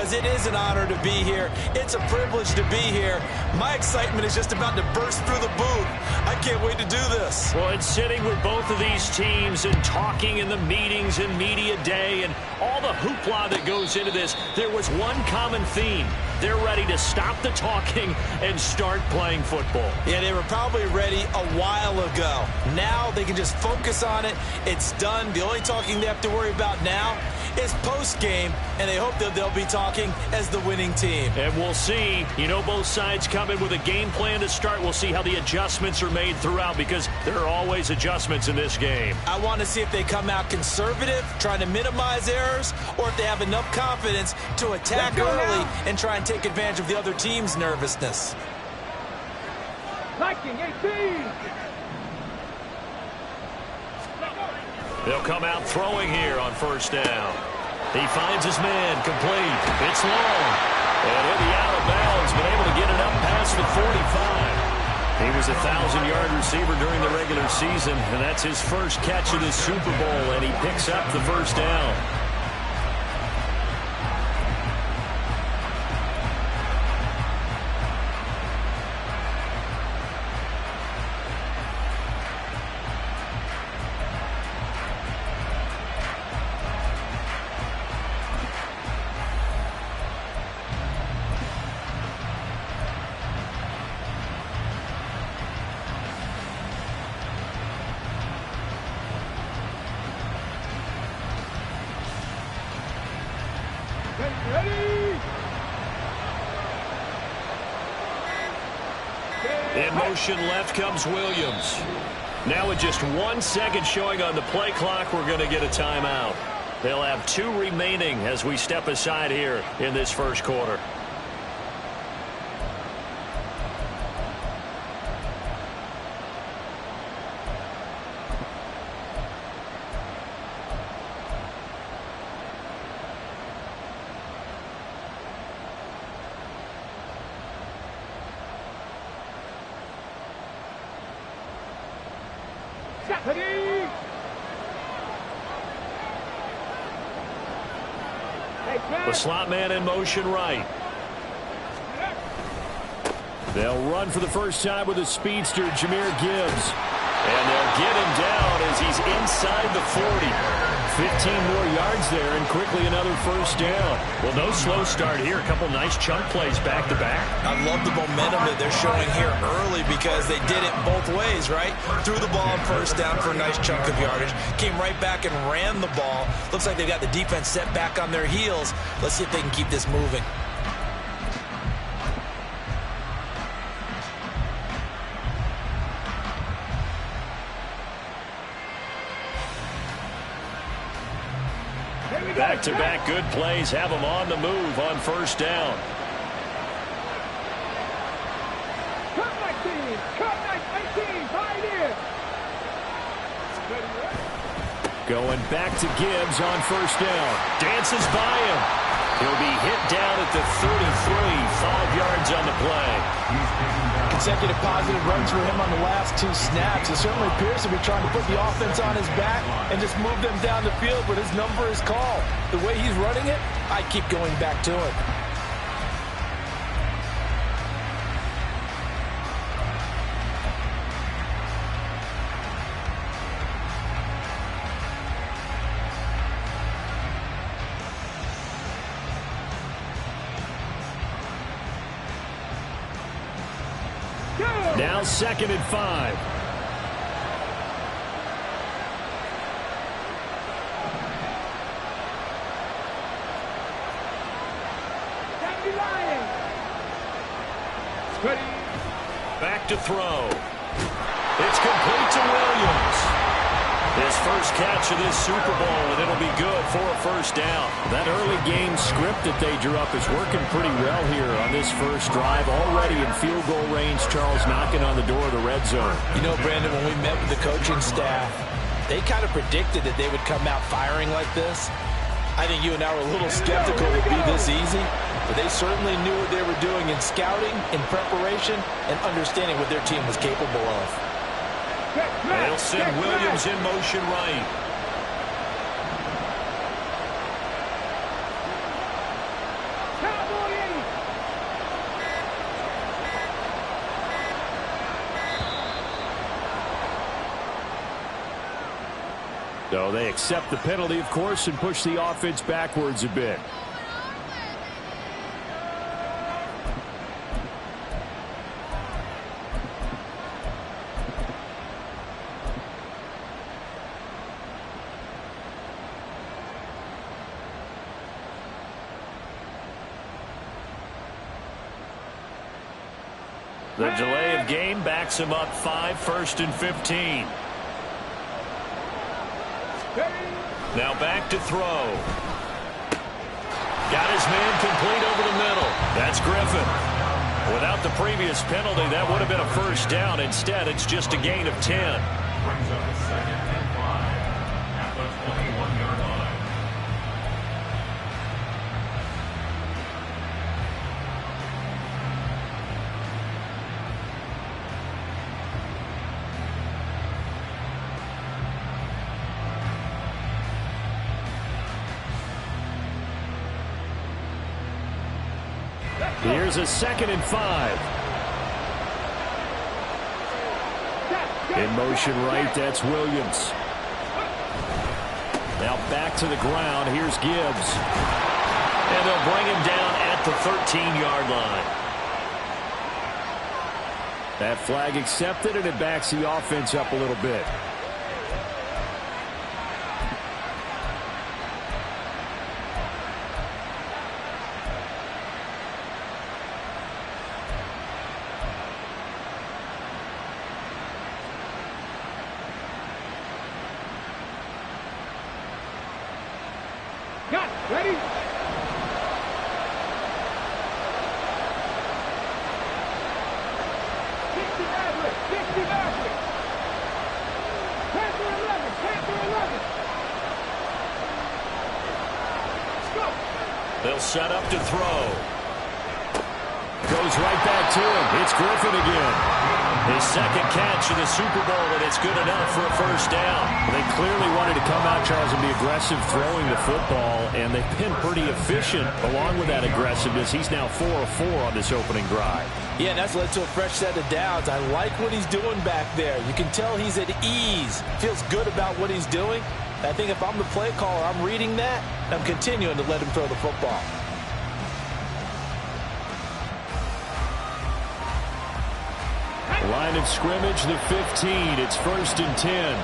Guys, it is an honor to be here. It's a privilege to be here. My excitement is just about to burst through the booth. I can't wait to do this. Well, it's sitting with both of these teams and talking in the meetings and media day and all the hoopla that goes into this. There was one common theme. They're ready to stop the talking and start playing football. Yeah, they were probably ready a while ago. Now they can just focus on it. It's done. The only talking they have to worry about now is post-game, and they hope that they'll be talking as the winning team. And we'll see. You know, both sides come in with a game plan to start. We'll see how the adjustments are made throughout, because there are always adjustments in this game. I want to see if they come out conservative, trying to minimize errors, or if they have enough confidence to attack early and try and take advantage of the other team's nervousness. Viking 18. They'll come out throwing here on first down. He finds his man, complete. It's long. And he'll be out of bounds, but able to get it up past the 45. He was a 1,000-yard receiver during the regular season, and that's his first catch of this Super Bowl, and he picks up the first down. In motion left comes Williams. Now with just 1 second showing on the play clock, we're going to get a timeout. They'll have 2 remaining as we step aside here in this first quarter. The slot man in motion right. They'll run for the first time with a speedster, Jahmyr Gibbs. And they'll get him down as he's inside the 40. 15 more yards there, and quickly another first down. Well, no slow start here. A couple nice chunk plays back-to-back. I love the momentum that they're showing here early, because they did it both ways, right? Threw the ball on first down for a nice chunk of yardage, came right back and ran the ball. Looks like they've got the defense set back on their heels. Let's see if they can keep this moving. Back-to-back good plays have them on the move on first down. Cut 19. Cut 19. Right here. Going back to Gibbs on first down. Dances by him. He'll be hit down at the 33. 5 yards on the play. Consecutive positive runs for him on the last 2 snaps. It certainly appears to be trying to put the offense on his back and just move them down the field, but his number is called. The way he's running it, I keep going back to it. Now 2nd and 5. Back to throw. It's complete to Williams. His first catch of this Super Bowl, and it'll be good for a first down. That early game script that they drew up is working pretty well here on this first drive. Already in field goal range, Charles, knocking on the door of the red zone. You know, Brandon, when we met with the coaching staff, they kind of predicted that they would come out firing like this. I think you and I were a little skeptical it would be this easy, but they certainly knew what they were doing in scouting, in preparation, and understanding what their team was capable of. They'll send Williams in motion right. So they accept the penalty, of course, and push the offense backwards a bit. The delay of game backs him up 5, 1st and 15. Now back to throw. Got his man complete over the middle. That's Griffin. Without the previous penalty, that would have been a first down. Instead, it's just a gain of 10. Brings up a 2nd and 5 at the 21-yard line. Here's a 2nd and 5. In motion right, that's Williams. Now back to the ground. Here's Gibbs. And they'll bring him down at the 13-yard line. That flag accepted, and it backs the offense up a little bit. Ready? 60 Maverick. 60 Maverick. Panther 11. Panther 11. Let's go. They'll set up to throw. Goes right back to him. It's Griffin again. His 2nd catch in the Super Bowl, and it's good enough for a first down. They clearly wanted to come out, Charles, and be aggressive throwing the football, and they've been pretty efficient along with that aggressiveness. He's now 4 of 4 on this opening drive. Yeah, and that's led to a fresh set of downs. I like what he's doing back there. You can tell he's at ease. Feels good about what he's doing. I think if I'm the play caller, I'm reading that, and I'm continuing to let him throw the football. Line of scrimmage, the 15. It's 1st and 10.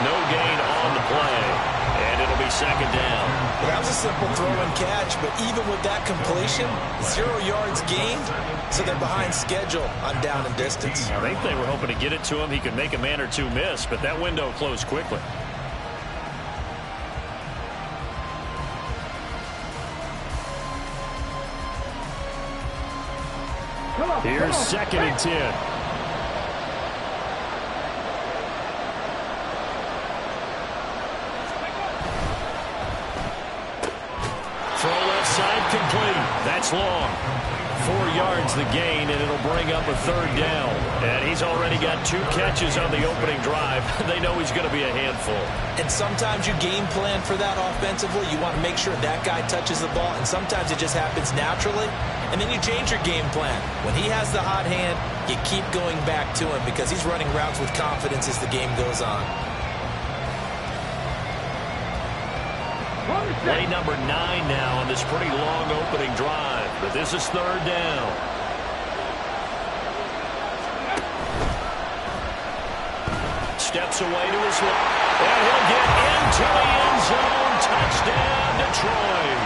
No gain on the play, and it'll be 2nd down. Well, that was a simple throw and catch, but even with that completion, 0 yards gained, so they're behind schedule on down and distance. I think they were hoping to get it to him. He could make a man or two miss, but that window closed quickly. Here's 2nd and 10. Throw left side complete. That's long. 4 yards the gain, and it'll bring up a 3rd down. And he's already got 2 catches on the opening drive. They know he's going to be a handful. And sometimes you game plan for that offensively. You want to make sure that guy touches the ball, and sometimes it just happens naturally. And then you change your game plan. When he has the hot hand, you keep going back to him because he's running routes with confidence as the game goes on. Play number 9 now on this pretty long opening drive. But this is 3rd down. Steps away to his left. And he'll get into the end zone. Touchdown, Detroit.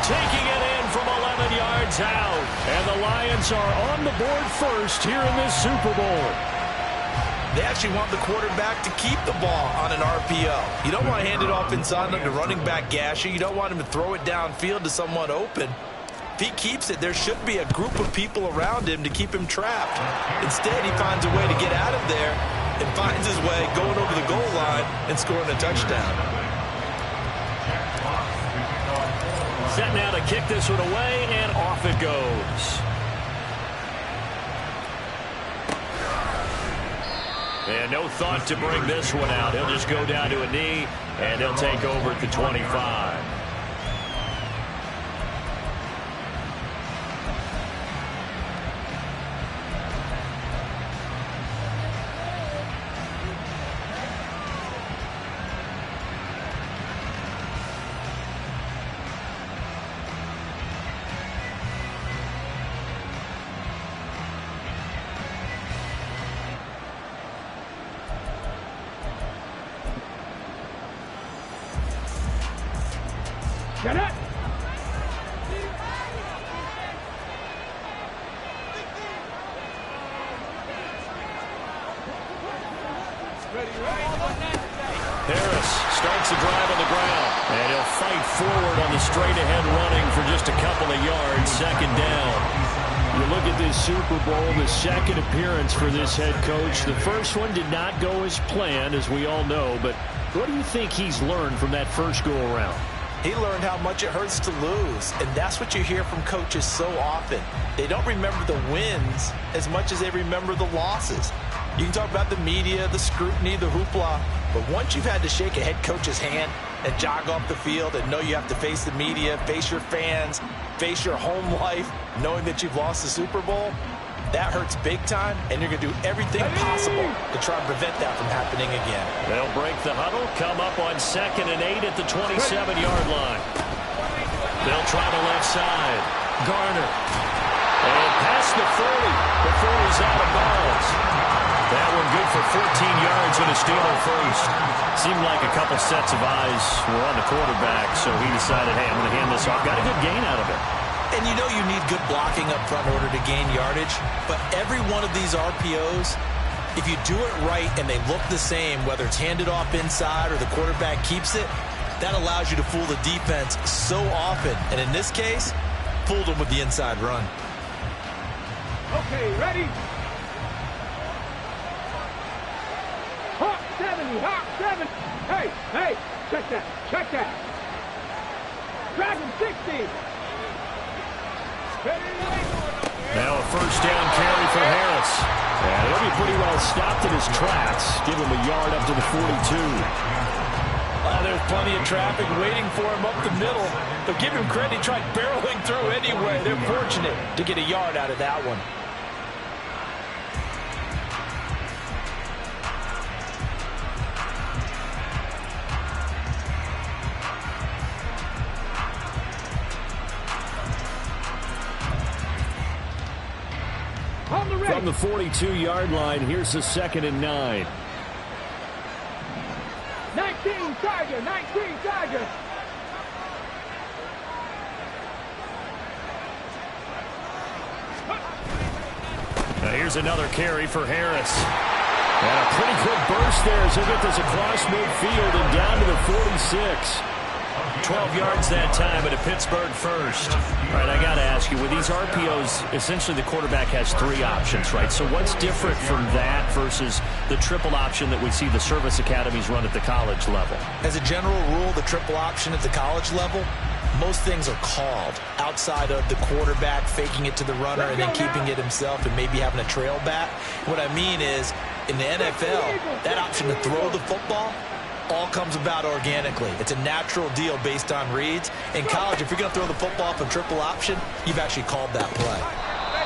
Taking it in from 11 yards out. And the Lions are on the board first here in this Super Bowl. They actually want the quarterback to keep the ball on an RPO. You don't want to hand it off inside to running back Gasher. You don't want him to throw it downfield to someone open. If he keeps it, there should be a group of people around him to keep him trapped. Instead, he finds a way to get out of there and finds his way going over the goal line and scoring a touchdown. Set now to kick this one away, and off it goes. And no thought to bring this one out. He'll just go down to a knee, and he'll take over at the 25. Get it. Harris starts the drive on the ground. And he'll fight forward on the straight-ahead running for just a couple of yards. Second down. You look at this Super Bowl, the second appearance for this head coach. The first one did not go as planned, as we all know. But what do you think he's learned from that first go-around? He learned how much it hurts to lose, and that's what you hear from coaches so often. They don't remember the wins as much as they remember the losses. You can talk about the media, the scrutiny, the hoopla, but once you've had to shake a head coach's hand and jog off the field and know you have to face the media, face your fans, face your home life, knowing that you've lost the Super Bowl, that hurts big time, and you're going to do everything possible to try and prevent that from happening again. They'll break the huddle, come up on 2nd and 8 at the 27-yard line. They'll try the left side. Garner. And past the 40 before he's out of bounds. That one good for 14 yards and a Steeler first. Seemed like a couple sets of eyes were on the quarterback, so he decided, hey, I'm going to hand this off. Got a good gain out of it. And you know you need good blocking up front in order to gain yardage, but every one of these RPOs, if you do it right and they look the same, whether it's handed off inside or the quarterback keeps it, that allows you to fool the defense so often. And in this case, fooled them with the inside run. Okay, ready? Hawk 70, Hawk 7. Hey, hey, check that, check that. Dragon 60. Now a first down carry for Harris. And he'll be pretty well stopped in his tracks. Give him a yard up to the 42. There's plenty of traffic waiting for him up the middle. But give him credit, he tried barreling through anyway. They're fortunate to get a yard out of that one. From the 42-yard line, here's the 2nd and 9. 19 Tiger, 19 Tiger. Now here's another carry for Harris. And a pretty good burst there as he'll get this across midfield and down to the 46. 12 yards that time at a Pittsburgh first. All right, I got to ask you, with these RPOs, essentially the quarterback has 3 options, right? So what's different from that versus the triple option that we see the service academies run at the college level? As a general rule, the triple option at the college level, most things are called outside of the quarterback faking it to the runner and then keeping it himself and maybe having a trail back. What I mean is, in the NFL, that option to throw the football all comes about organically. It's a natural deal based on reads. In college, if you're going to throw the football off a triple option, you've actually called that play.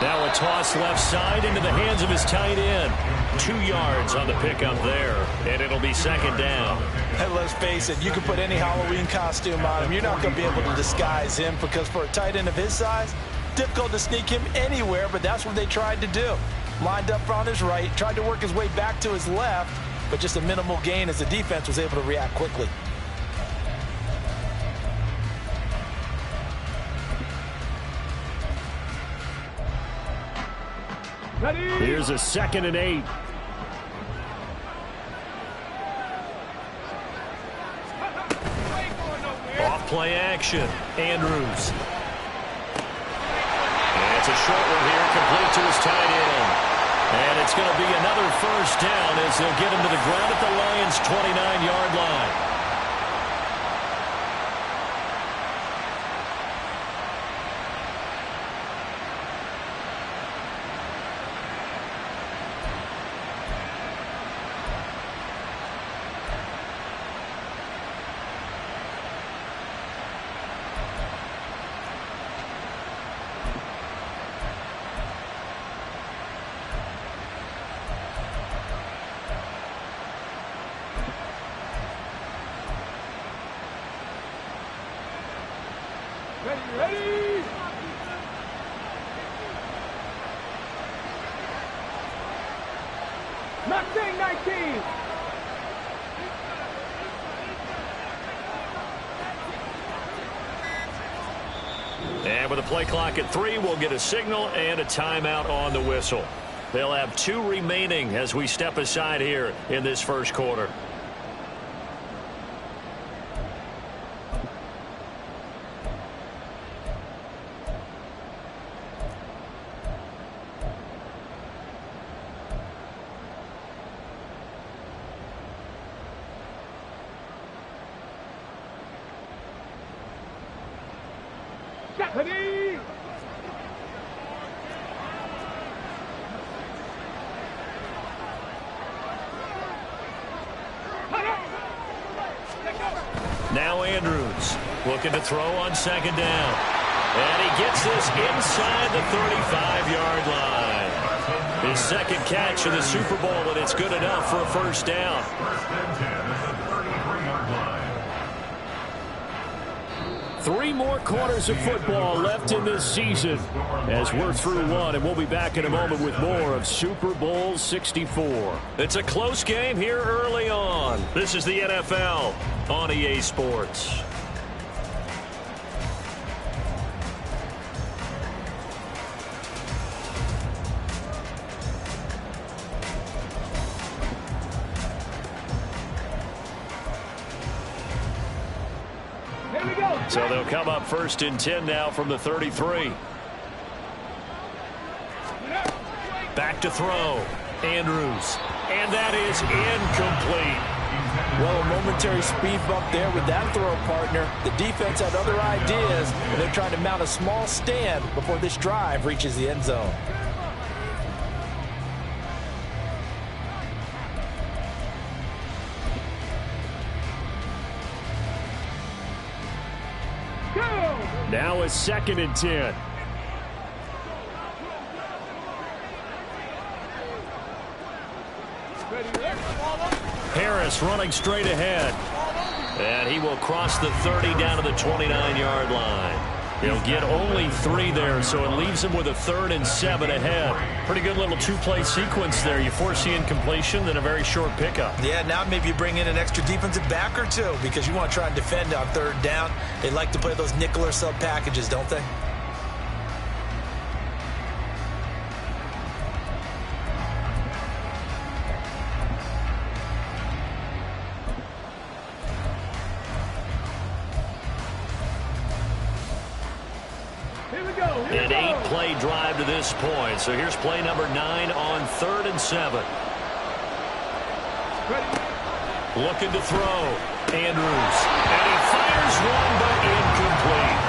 Now a toss left side into the hands of his tight end. 2 yards on the pickup there, and it'll be 2nd down. And let's face it, you can put any Halloween costume on him. You're not going to be able to disguise him because for a tight end of his size, difficult to sneak him anywhere, but that's what they tried to do. Lined up on his right, tried to work his way back to his left, but just a minimal gain as the defense was able to react quickly. Ready? Here's a 2nd and 8. Off play action. Andrews. And it's a short one here, complete to his tight end. And it's going to be another first down as they'll get him to the ground at the Lions' 29-yard line. Ready? Mustang 19. And with a play clock at 3, we'll get a signal and a timeout on the whistle. They'll have 2 remaining as we step aside here in this first quarter. Ready. Now Andrews looking to throw on second down. And he gets this inside the 35-yard line. His second catch of the Super Bowl, and it's good enough for a first down. First and 10 at the 33-yard line. 3 more quarters of football left in this season as we're through 1, and we'll be back in a moment with more of Super Bowl 64. It's a close game here early on. This is the NFL on EA Sports. Here we go. So they'll come up first and 10 now from the 33. Back to throw. Andrews. And that is incomplete. Well, a momentary speed bump there with that throw, partner. The defense had other ideas, and they're trying to mount a small stand before this drive reaches the end zone. Now it's second and 10. Harris running straight ahead. And he will cross the 30 down to the 29-yard line. He'll get only 3 there, so it leaves him with a 3rd and 7 ahead. Pretty good little 2-play sequence there. You force the incompletion, then a very short pickup. Yeah, now maybe you bring in an extra defensive back or 2 because you want to try and defend on 3rd down. They like to play those nickel or sub packages, don't they? An 8-play drive to this point. So here's play number 9 on 3rd and 7. Looking to throw. Andrews. And he fires one, but incomplete.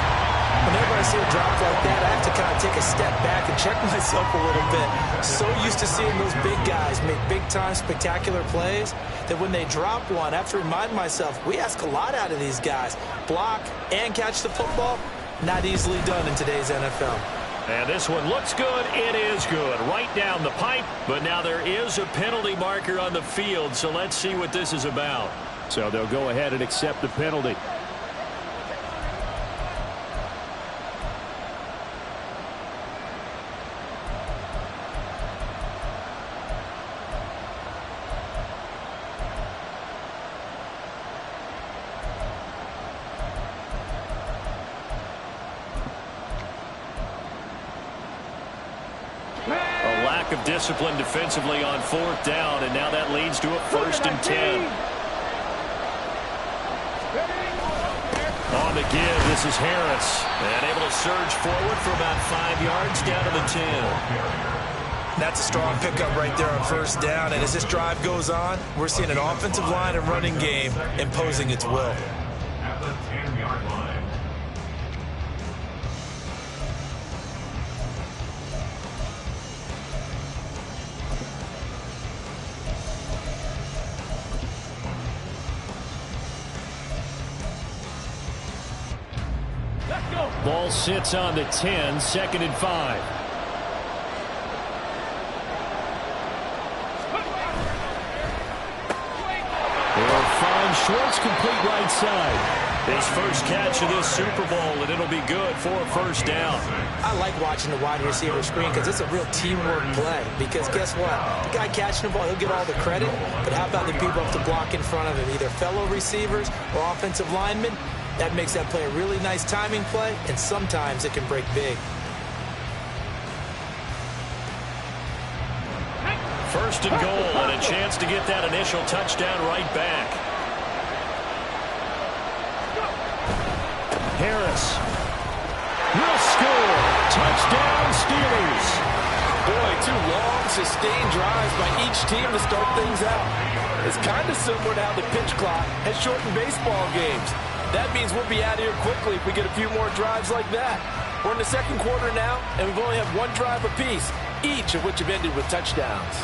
Whenever I see a drop like that, I have to kind of take a step back and check myself a little bit. So used to seeing those big guys make big-time spectacular plays that when they drop one, I have to remind myself, we ask a lot out of these guys. Block and catch the football. Not easily done in today's NFL. And this one looks good. It is good. Right down the pipe. But now there is a penalty marker on the field, so let's see what this is about. So they'll go ahead and accept the penalty. Of discipline defensively on 4th down, and now that leads to a 1st and 10. On the give, this is Harris, and able to surge forward for about 5 yards down to the 10. That's a strong pickup right there on 1st down, and as this drive goes on, we're seeing an offensive line and running game imposing its will. At the 10-yard line. Ball sits on the 10, 2nd and 5. They'll find Schwartz complete right side. His first catch of this Super Bowl, and it'll be good for a 1st down. I like watching the wide receiver screen because it's a real teamwork play. Because guess what? The guy catching the ball, he'll get all the credit. But how about the people up to block in front of him, either fellow receivers or offensive linemen? That makes that play a really nice timing play, and sometimes it can break big. First and goal, and a chance to get that initial touchdown right back. Harris will score. Touchdown, Steelers. Boy, 2 long, sustained drives by each team to start things out. It's kind of similar to how the pitch clock has shortened baseball games. That means we'll be out of here quickly if we get a few more drives like that. We're in the second quarter now, and we've only had 1 drive apiece, each of which have ended with touchdowns.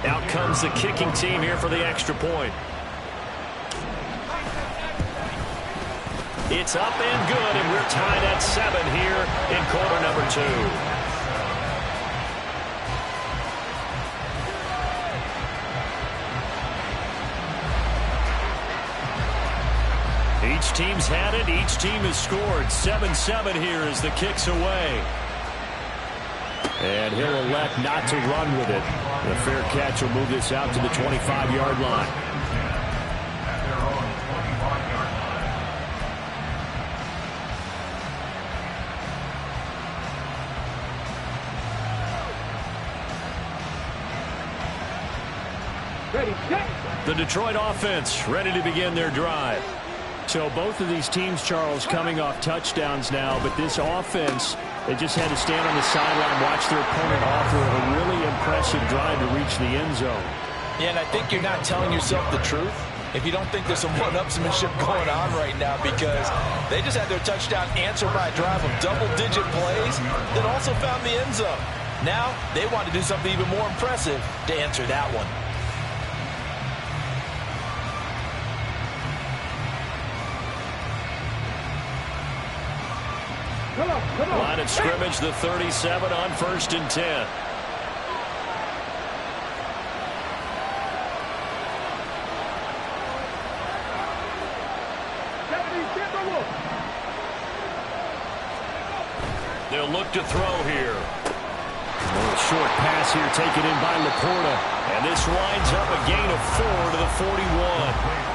Out comes the kicking team here for the extra point. It's up and good, and we're tied at 7 here in quarter number 2. Each team's had it. Each team has scored. 7-7 here as the kick's away. And he'll elect not to run with it. The fair catch will move this out to the 25-yard line. At their own 25-yard line. Ready, set. The Detroit offense ready to begin their drive. So both of these teams, Charles, coming off touchdowns now, but this offense, they just had to stand on the sideline, watch their opponent offer a really impressive drive to reach the end zone. Yeah, and I think you're not telling yourself the truth if you don't think there's some one-upsmanship going on right now, because they just had their touchdown answered by a drive of double-digit plays that also found the end zone. Now they want to do something even more impressive to answer that one. Come on. Line of scrimmage, the 37 on 1st and 10. They'll look to throw here. A little short pass here taken in by Laporta. And this winds up a gain of 4 to the 41.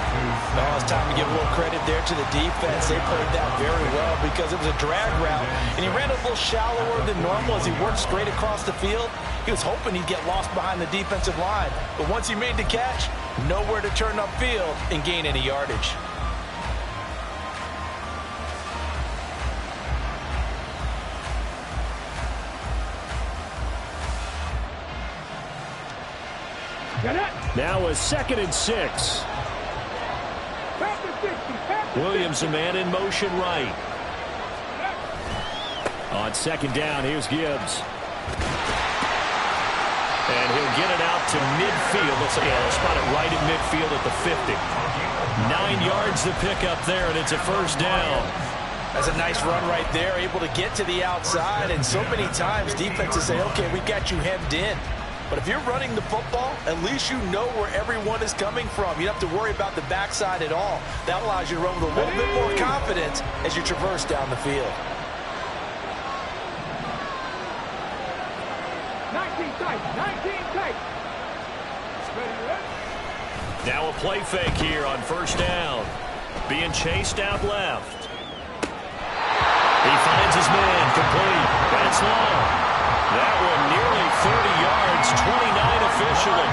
Oh, it's time to give a little credit there to the defense. They played that very well because it was a drag route, and he ran a little shallower than normal as he worked straight across the field. He was hoping he'd get lost behind the defensive line, but once he made the catch, nowhere to turn upfield and gain any yardage. Now a 2nd and 6. Williams, a man in motion right. On 2nd down, here's Gibbs. And he'll get it out to midfield. Let's spot it right at midfield at the 50. 9 yards to pick up there, and it's a first down. That's a nice run right there, able to get to the outside, and so many times defenses say, okay, we got you hemmed in. But if you're running the football, at least you know where everyone is coming from. You don't have to worry about the backside at all. That allows you to run with a little bit more confidence as you traverse down the field. 19 tight. Now a play fake here on first down. Being chased out left. He finds his man, complete. That's long. That one nearly 30 yards, 29 officially.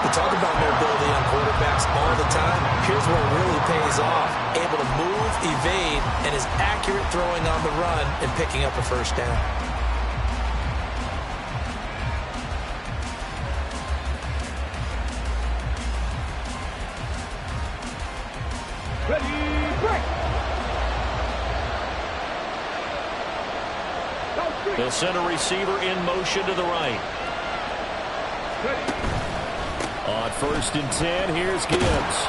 We talk about mobility on quarterbacks all the time. Here's where it really pays off. Able to move, evade, and is accurate throwing on the run and picking up a first down. Ready, break. They'll send a receiver in motion to the right. On 1st and 10, here's Gibbs.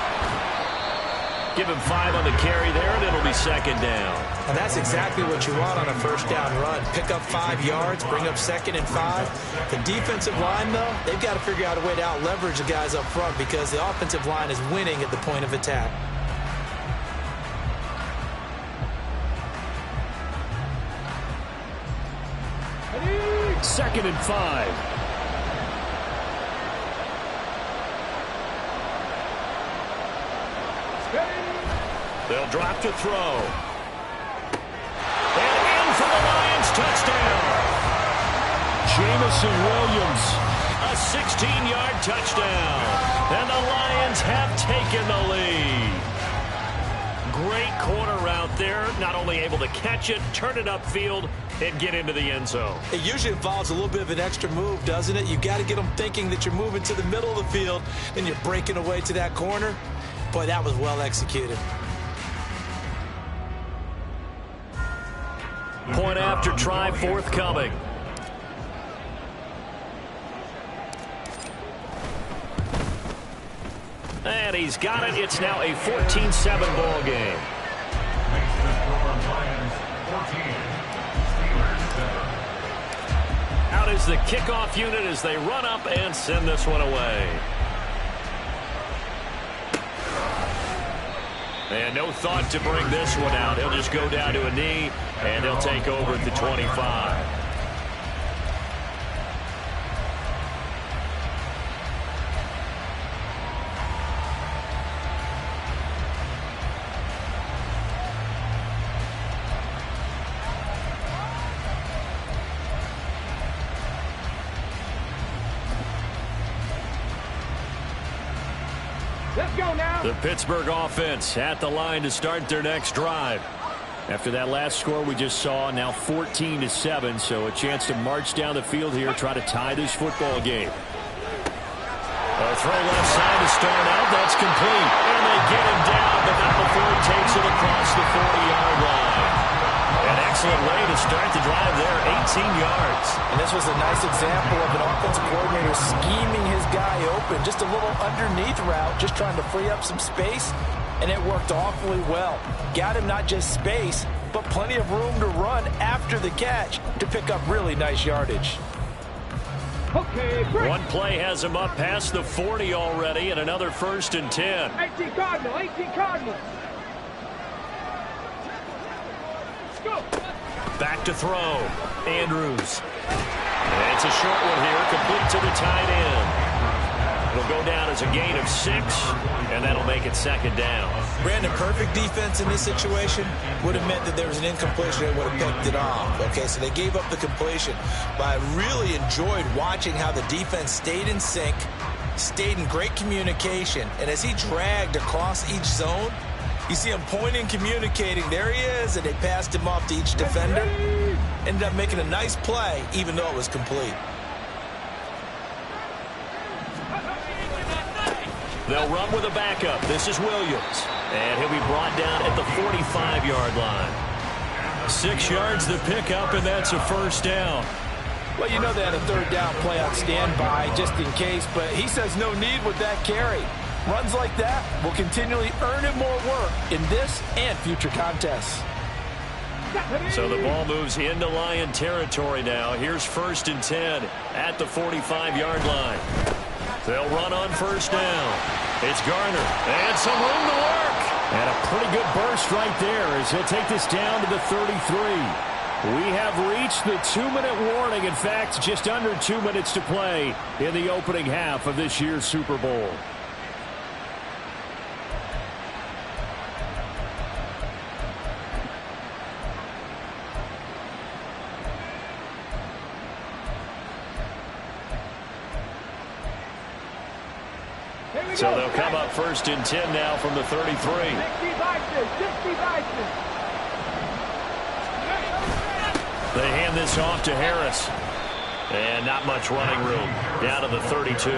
Give him 5 on the carry there, and it'll be 2nd down. And that's exactly what you want on a first down run. Pick up 5 yards, bring up 2nd and 5. The defensive line, though, they've got to figure out a way to out-leverage the guys up front because the offensive line is winning at the point of attack. Second and 5. They'll drop to throw. And in for the Lions touchdown. Jameson Williams. A 16-yard touchdown. And the Lions have taken the lead. Great corner route there. Not only able to catch it, turn it upfield, and get into the end zone. It usually involves a little bit of an extra move, doesn't it? You got to get them thinking that you're moving to the middle of the field and you're breaking away to that corner. Boy, that was well executed. Point after try forthcoming. And he's got it. It's now a 14-7 ball game. Makes the score Lions 14, Steelers 7. Out is the kickoff unit as they run up and send this one away. And no thought to bring this one out. He'll just go down to a knee, and he'll take over at the 25. Let's go now. The Pittsburgh offense at the line to start their next drive. After that last score we just saw, now 14-7, so a chance to march down the field here, try to tie this football game. A throw left side to start out. That's complete. And they get him down, but not before he takes it across the 40-yard line. An excellent way to start the drive there, 18 yards. And this was a nice example of an offensive coordinator scheming his guy open. Just a little underneath route, just trying to free up some space, and it worked awfully well. Got him not just space, but plenty of room to run after the catch to pick up really nice yardage. Okay, break. One play has him up past the 40 already, and another 1st and 10. 18 Cardinal, 18 Cardinal. Let's go. Back to throw. Andrews. And it's a short one here, complete to the tight end. It'll go down as a gain of 6, and that'll make it 2nd down. Brandon, perfect defense in this situation would have meant that there was an incompletion and would have picked it off. Okay, so they gave up the completion. But I really enjoyed watching how the defense stayed in sync, stayed in great communication, and as he dragged across each zone, you see him pointing, communicating. There he is, and they passed him off to each defender. Ended up making a nice play, even though it was complete. They'll run with a backup. This is Williams. And he'll be brought down at the 45-yard line. 6 yards to pick up, and that's a 1st down. Well, you know they had a 3rd down play on standby just in case, but he says no need with that carry. Runs like that will continually earn him more work in this and future contests. So the ball moves into Lion territory now. Here's 1st and 10 at the 45-yard line. They'll run on 1st down. It's Garner, and some room to work. And a pretty good burst right there as he'll take this down to the 33. We have reached the 2-minute warning. In fact, just under 2 minutes to play in the opening half of this year's Super Bowl. So they'll come up 1st and 10 now from the 33. 60 Vikings, 60 Vikings. They hand this off to Harris. And not much running room. Down to the 32.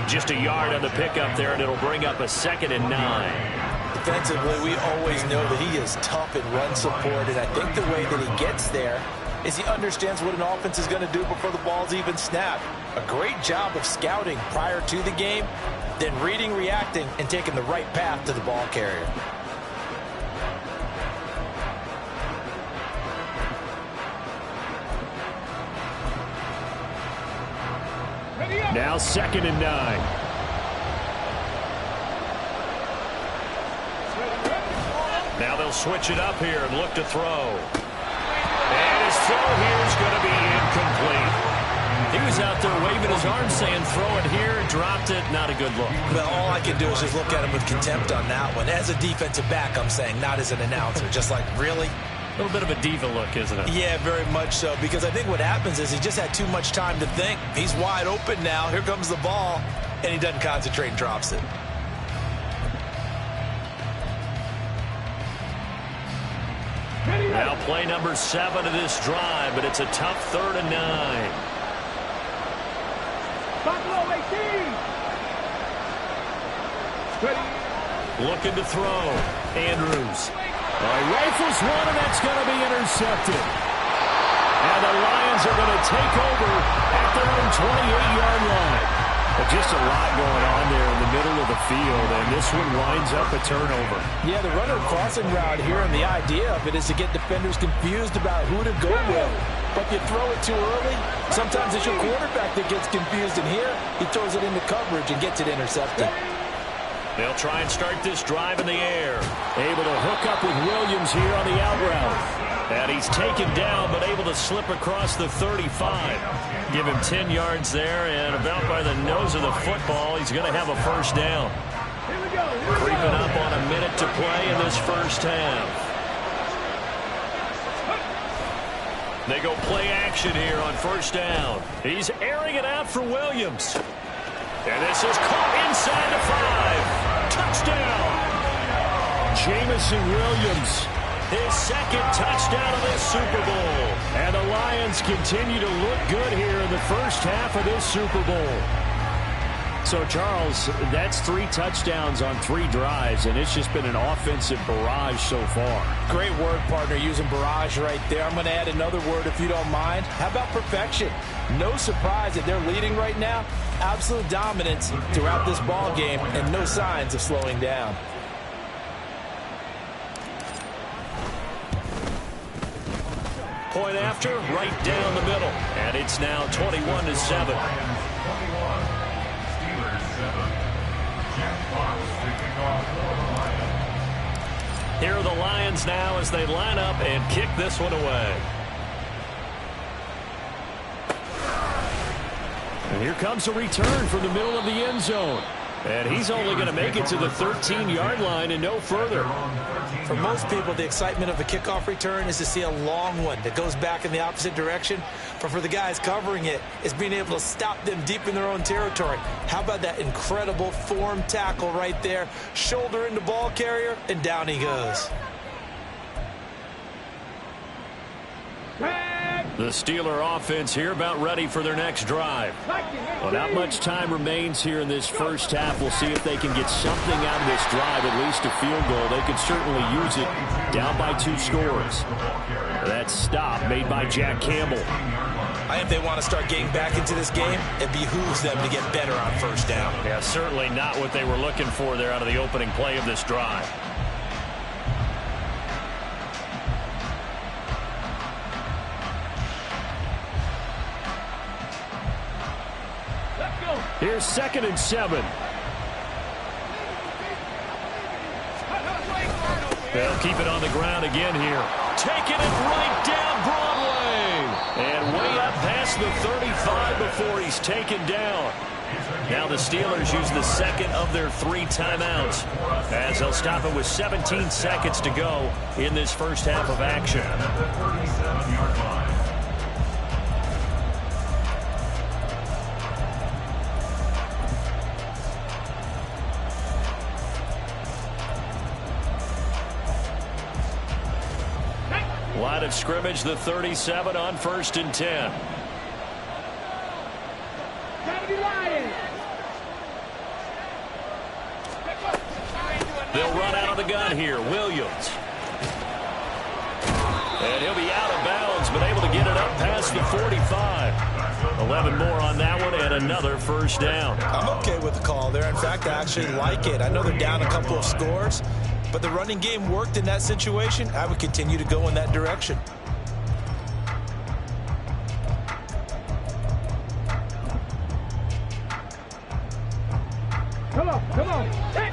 Just a yard on the pickup there, and it'll bring up a 2nd and 9. Defensively, we always know that he is tough in run support, and I think the way that he gets there is he understands what an offense is going to do before the ball's even snapped. A great job of scouting prior to the game, then reading, reacting, and taking the right path to the ball carrier. Now 2nd and 9. Now they'll switch it up here and look to throw. And his throw here is going to be incomplete. He was out there waving his arms saying, throw it here, dropped it, not a good look. Well, all I can do is just look at him with contempt on that one. As a defensive back, I'm saying, not as an announcer. Just like, really? A little bit of a diva look, isn't it? Yeah, very much so, because I think what happens is he just had too much time to think. He's wide open now. Here comes the ball, and he doesn't concentrate and drops it. Now play number 7 of this drive, but it's a tough 3rd and 9. Buffalo 18. Ready. Looking to throw. Andrews. Rifles one, and that's going to be intercepted. And the Lions are going to take over at their own 28-yard line. But just a lot going on there in the middle of the field, and this one winds up a turnover. Yeah, the runner crossing route here, and the idea of it is to get defenders confused about who to go with. But if you throw it too early, sometimes it's your quarterback that gets confused, and here he throws it into coverage and gets it intercepted. They'll try and start this drive in the air. Able to hook up with Williams here on the out route. And he's taken down, but able to slip across the 35. Give him 10 yards there, and about by the nose of the football, he's going to have a first down. Here we go. Creeping up on a minute to play in this first half. They go play action here on first down. He's airing it out for Williams. And this is caught inside the 5. Touchdown. Jameson Williams. His second touchdown of this Super Bowl. And the Lions continue to look good here in the first half of this Super Bowl. So, Charles, that's 3 touchdowns on 3 drives, and it's just been an offensive barrage so far. Great word, partner, using barrage right there. I'm going to add another word if you don't mind. How about perfection? No surprise that they're leading right now. Absolute dominance throughout this ball game, and no signs of slowing down. Point after, right down the middle. And it's now 21-7. Here are the Lions now as they line up and kick this one away. And here comes a return from the middle of the end zone. And he's only going to make it to the 13-yard line and no further. For most people, the excitement of a kickoff return is to see a long one that goes back in the opposite direction. But for the guys covering it, it's being able to stop them deep in their own territory. How about that incredible form tackle right there? Shoulder into ball carrier, and down he goes. The Steeler offense here about ready for their next drive. Well, not much time remains here in this first half. We'll see if they can get something out of this drive, at least a field goal. They could certainly use it down by 2 scores. That stop made by Jack Campbell. I think they want to start getting back into this game. It behooves them to get better on first down. Yeah, certainly not what they were looking for there out of the opening play of this drive. Here's 2nd and 7. They'll keep it on the ground again here. Taking it right down Broadway. And way up past the 35 before he's taken down. Now the Steelers use the second of their 3 timeouts as they'll stop it with 17 seconds to go in this first half of action. Line of scrimmage, the 37 on 1st and 10. They'll run out of the gun here. Williams. And he'll be out of bounds, but able to get it up past the 45. 11 more on that one, and another first down. I'm okay with the call there. In fact, I actually like it. I know they're down a couple of scores, but the running game worked in that situation. I would continue to go in that direction. Come on, come on. Hey.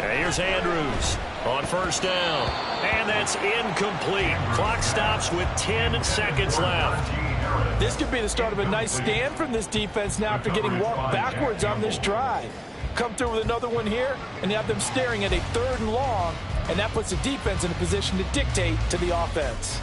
And here's Andrews on first down. And that's incomplete. Clock stops with 10 seconds left. This could be the start of a nice stand from this defense now after getting walked backwards on this drive. Come through with another one here, and you have them staring at a 3rd and long, and that puts the defense in a position to dictate to the offense.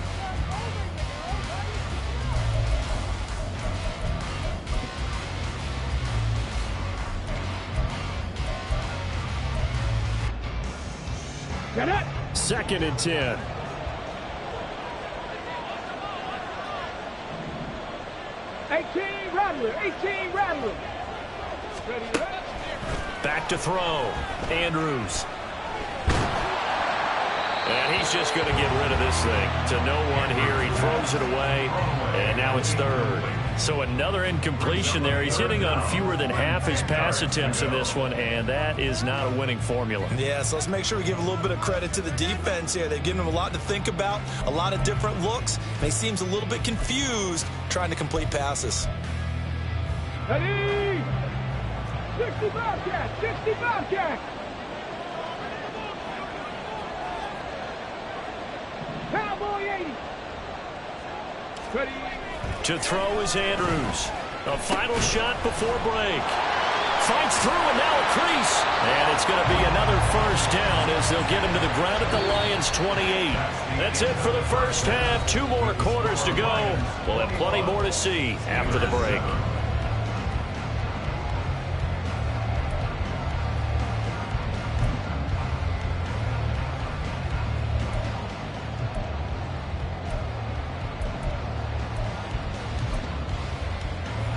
Get it. 2nd and 10. Rattler. 18 Rattler. Ready, ready. Back to throw. Andrews. And he's just going to get rid of this thing. To no one here. He throws it away. And now it's 3rd. So another incompletion there. He's hitting on fewer than half his pass attempts in this one, and that is not a winning formula. Yeah, so let's make sure we give a little bit of credit to the defense here. They've given him a lot to think about, a lot of different looks, and he seems a little bit confused trying to complete passes. Ready. 60 Bobcat. 60 Bobcat. Cowboy 80. Ready. To throw is Andrews. A final shot before break. Fights through and now a crease. And it's going to be another 1st down as they'll get him to the ground at the Lions 28. That's it for the first half. 2 more quarters to go. We'll have plenty more to see after the break.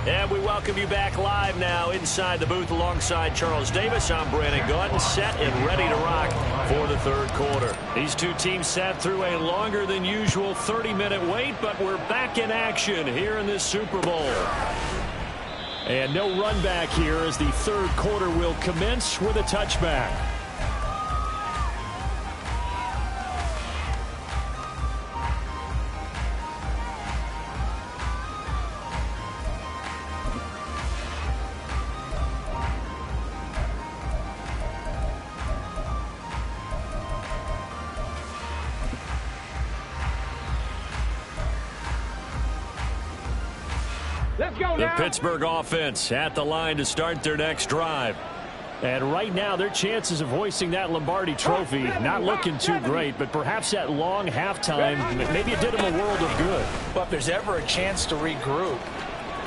And we welcome you back live now inside the booth alongside Charles Davis. I'm Brandon Gaudin, set and ready to rock for the 3rd quarter. These two teams sat through a longer than usual 30-minute wait, but we're back in action here in this Super Bowl. And no run back here as the 3rd quarter will commence with a touchback. Let's go The now. Pittsburgh offense at the line to start their next drive. And right now, their chances of hoisting that Lombardi trophy not looking too great, but perhaps that long halftime, maybe it did them a world of good. But if there's ever a chance to regroup,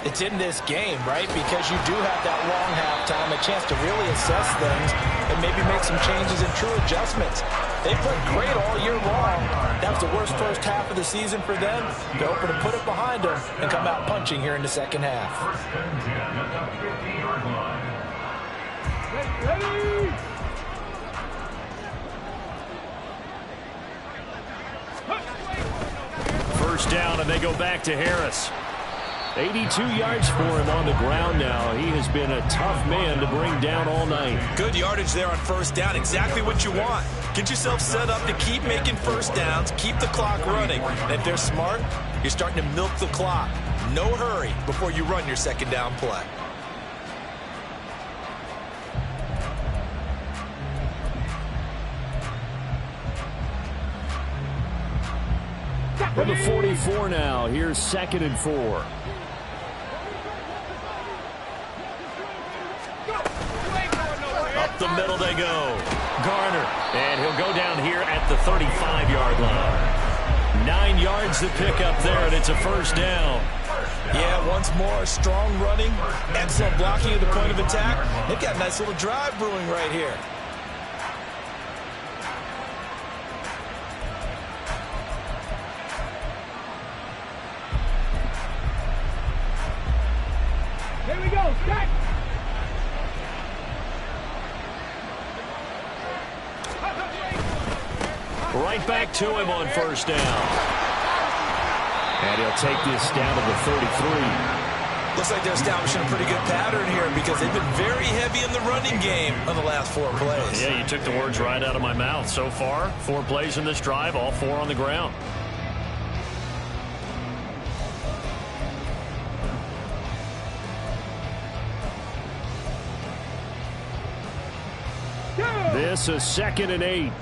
it's in this game, right? Because you do have that long halftime, a chance to really assess things and maybe make some changes and true adjustments. They played great all year long. That was the worst first half of the season for them. They're hoping to put it behind them and come out punching here in the second half. Ready. First down, and they go back to Harris. 82 yards for him on the ground now. He has been a tough man to bring down all night. Good yardage there on first down. Exactly what you want. Get yourself set up to keep making first downs, keep the clock running. And if they're smart, you're starting to milk the clock. No hurry before you run your second down play. From the 44 now, here's 2nd and 4. Up the middle they go. Garner, and he'll go down here at the 35-yard line. 9 yards to pick up there, and it's a first down. Yeah, once more, strong running, excellent blocking at the point of attack. They've got a nice little drive brewing right here. Here we go. Set. Right back to him on first down. And he'll take this down to the 33. Looks like they're establishing a pretty good pattern here because they've been very heavy in the running game on the last 4 plays. Yeah, you took the words right out of my mouth. So far, 4 plays in this drive, all 4 on the ground. This is 2nd and 8.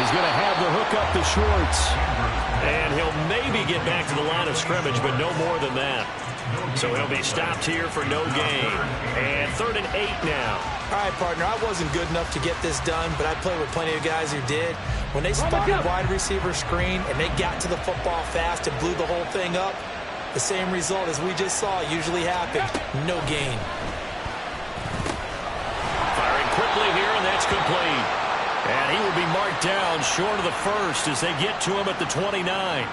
is going to have the hook up to Schwartz. And he'll maybe get back to the line of scrimmage, but no more than that. So he'll be stopped here for no gain. And 3rd and 8 now. All right, partner, I wasn't good enough to get this done, but I played with plenty of guys who did. When they spotted wide receiver screen and they got to the football fast and blew the whole thing up, the same result as we just saw usually happened. No gain. Firing quickly here, and that's complete. And he will be marked down short of the first as they get to him at the 29.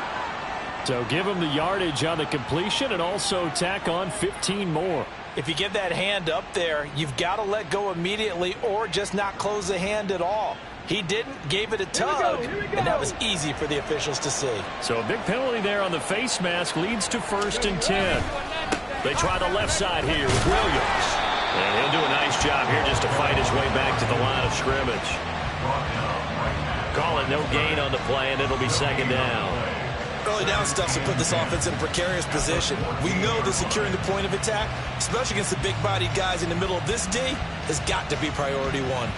So give him the yardage on the completion and also tack on 15 more. If you get that hand up there, you've got to let go immediately or just not close the hand at all. He didn't, gave it a tug, and that was easy for the officials to see. So a big penalty there on the face mask leads to 1st and 10. They try the left side here with Williams. And he'll do a nice job here just to fight his way back to the line of scrimmage. Call it no gain on the play, and it'll be 2nd down. Early down stuff's to put this offense in a precarious position. We know that securing the point of attack, especially against the big-bodied guys in the middle of this D, has got to be priority one.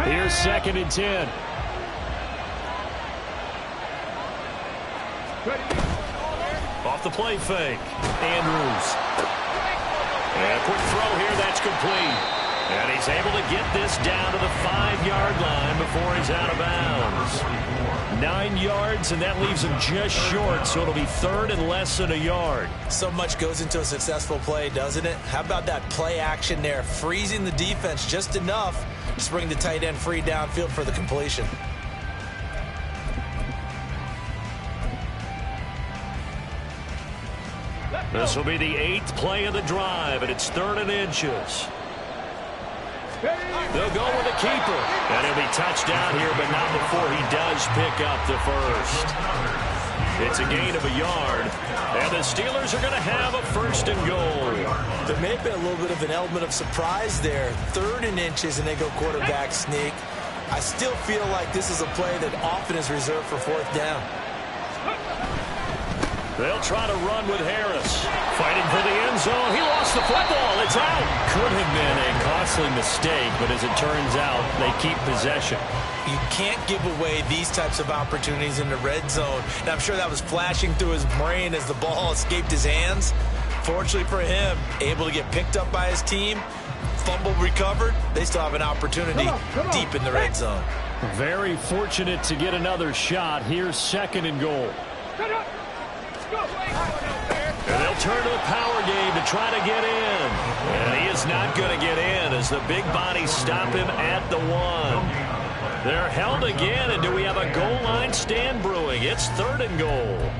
Here's 2nd and 10. Off the play fake. Andrews. And a quick throw here. That's complete. And he's able to get this down to the 5-yard line before he's out of bounds. 9 yards, and that leaves him just short, so it'll be 3rd and less than a yard. So much goes into a successful play, doesn't it? How about that play action there? Freezing the defense just enough to bring the tight end free downfield for the completion. This will be the 8th play of the drive, and it's 3rd and inches. They'll go with a keeper. And he'll be touchdown here, but not before he does pick up the first. It's a gain of a yard. And the Steelers are going to have a 1st and goal. There may have been a little bit of an element of surprise there. 3rd and inches, and they go quarterback sneak. I still feel like this is a play that often is reserved for 4th down. They'll try to run with Harris. Fighting for the end zone. He lost the football. It's out. Could have been a costly mistake, but as it turns out, they keep possession. You can't give away these types of opportunities in the red zone. And I'm sure that was flashing through his brain as the ball escaped his hands. Fortunately for him, able to get picked up by his team, fumble recovered. They still have an opportunity deep in the red zone. Very fortunate to get another shot. Here's 2nd and goal. And they'll turn to the power game to try to get in. And he is not going to get in as the big bodies stop him at the 1. They're held again, and do we have a goal line stand brewing? It's 3rd and goal.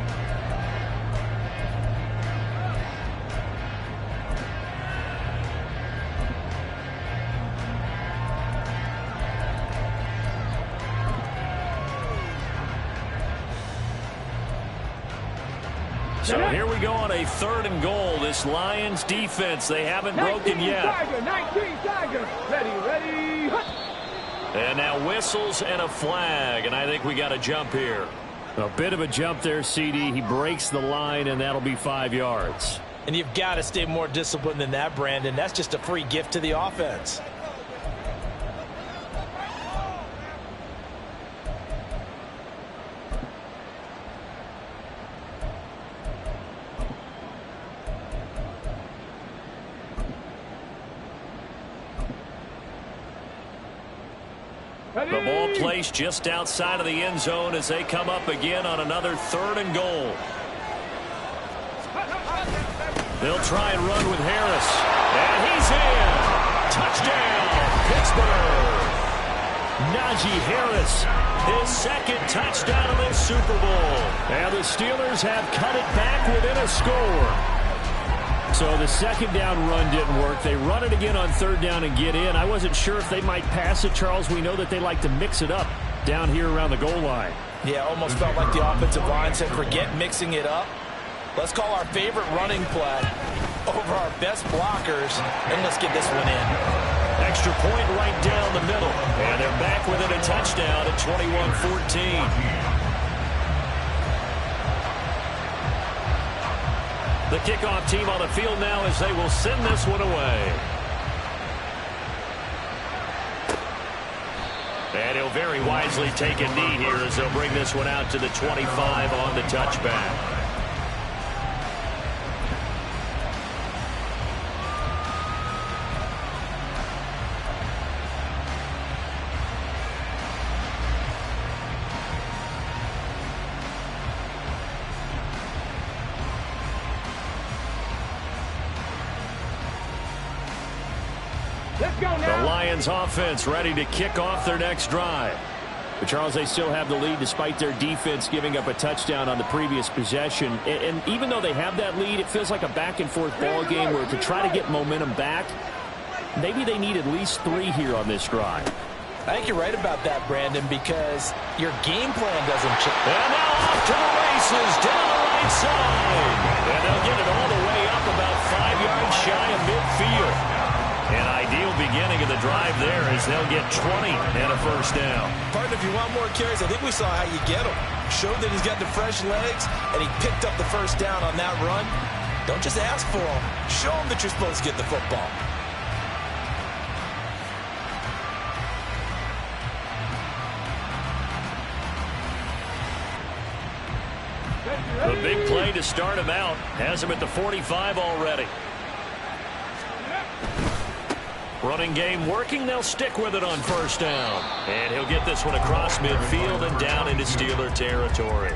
So here we go on a 3rd and goal. This Lions defense, they haven't broken yet. 19 Tigers, ready. And now whistles and a flag, and I think we got a jump here. A bit of a jump there, CD. He breaks the line, and that'll be 5 yards. And you've got to stay more disciplined than that, Brandon. That's just a free gift to the offense. The ball placed just outside of the end zone as they come up again on another 3rd and goal. They'll try and run with Harris. And he's in. Touchdown, Pittsburgh. Najee Harris, his 2nd touchdown of this Super Bowl. And the Steelers have cut it back within a score. So the 2nd down run didn't work. They run it again on 3rd down and get in. I wasn't sure if they might pass it, Charles. We know that they like to mix it up down here around the goal line. Yeah, almost felt like the offensive line said, forget mixing it up. Let's call our favorite running play over our best blockers, and let's get this one in. Extra point right down the middle. And they're back within a touchdown at 21-14. The kickoff team on the field now as they will send this one away. And he'll very wisely take a knee here as they'll bring this one out to the 25 on the touchback. The Lions offense ready to kick off their next drive. But Charles, they still have the lead despite their defense giving up a touchdown on the previous possession. And even though they have that lead, it feels like a back-and-forth ball game where to try to get momentum back, maybe they need at least 3 here on this drive. I think you're right about that, Brandon, because your game plan doesn't change. And now off to the races down the right side. And they'll get it all the way up about 5 yards shy of midfield. An ideal beginning of the drive there as they'll get 20 and a first down. Partner, if you want more carries, I think we saw how you get them. Showed that he's got the fresh legs, and he picked up the first down on that run. Don't just ask for them. Show them that you're supposed to get the football. The big play to start him out has him at the 45 already. Running game working. They'll stick with it on first down. And he'll get this one across midfield and down into Steeler territory.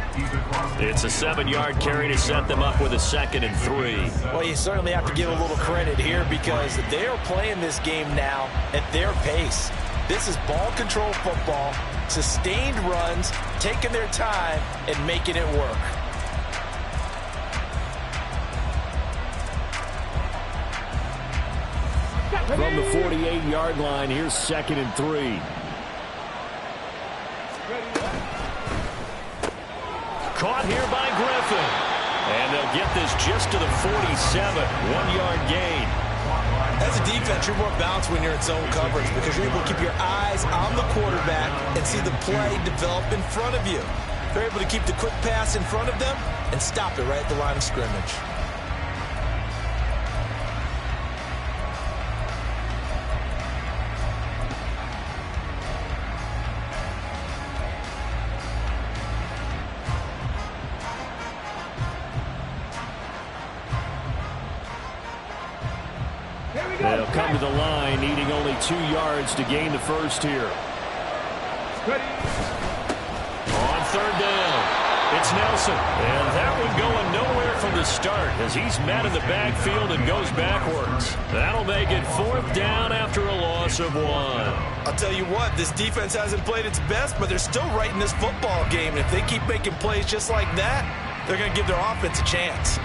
It's a 7-yard carry to set them up with a 2nd and 3. Well, you certainly have to give a little credit here because they are playing this game now at their pace. This is ball control football, sustained runs, taking their time, and making it work. From the 48-yard line, here's 2nd and 3. Caught here by Griffin. And they'll get this just to the 47. 1-yard gain. As a defense, you're more balanced when you're in zone coverage because you're able to keep your eyes on the quarterback and see the play develop in front of you. They're able to keep the quick pass in front of them and stop it right at the line of scrimmage. They'll come to the line, needing only 2 yards to gain the first here. On third down, it's Nelson. And that one going nowhere from the start as he's met in the backfield and goes backwards. That'll make it 4th down after a loss of 1. I'll tell you what, this defense hasn't played its best, but they're still right in this football game. And if they keep making plays just like that, they're going to give their offense a chance.